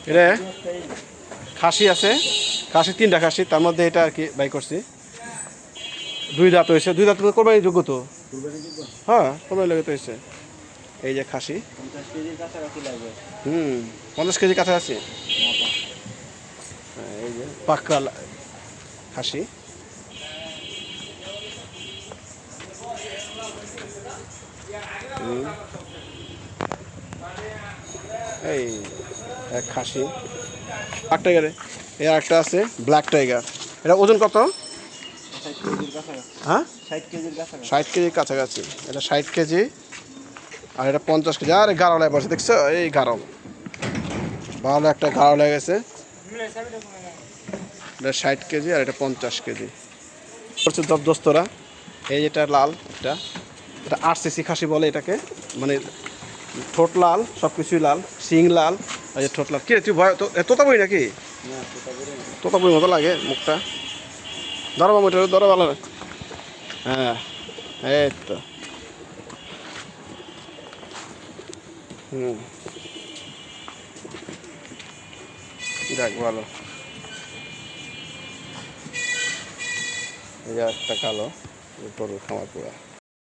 এটা খাসি আছে, খাসি 3টা খাসি, তার মধ্যে এটা আর কি বাই করছি। 2 দাঁত হয়েছে, 2 দাঁত কোরবানি যোগ্য তো। হ্যাঁ, কোরবানি লাগে তো হয়েছে। এই যে খাসি 50 কেজি কাছাকাছি। এই যে পাক্কা খাসি। এই এক খাসি ব্ল্যাক টাইগারে। এর একটা আছে ব্ল্যাক টাইগার। এটা ওজন কত? হ্যাঁ, 60 কেজির কাছাকাছি। এটা 60 কেজি, আর এটা 50 কেজি। আর গাঢ় লেগে পড়ছে, দেখছো? এই গাঢ়, ভালো একটা গাঢ় লেগেছে। এটা 60 কেজি আর এটা 50 কেজি করছে দোস্তরা। এই যেটা লাল, এটা আরসিসি খাসি বলে এটাকে। মানে ঠোঁট লাল, সব কিছুই লাল, শিং লাল, আর যে ঠোঁট লাল। কি রে, তুই ভয় তোতাপুরি নাকি? তোতাপুরির মতো লাগে মুখটা। ধরো বাবু, এটা ধরো ভালো। হ্যাঁ, এই তো। যাক ভালো। এই যে একটা কালো গরুর খামার পুরা।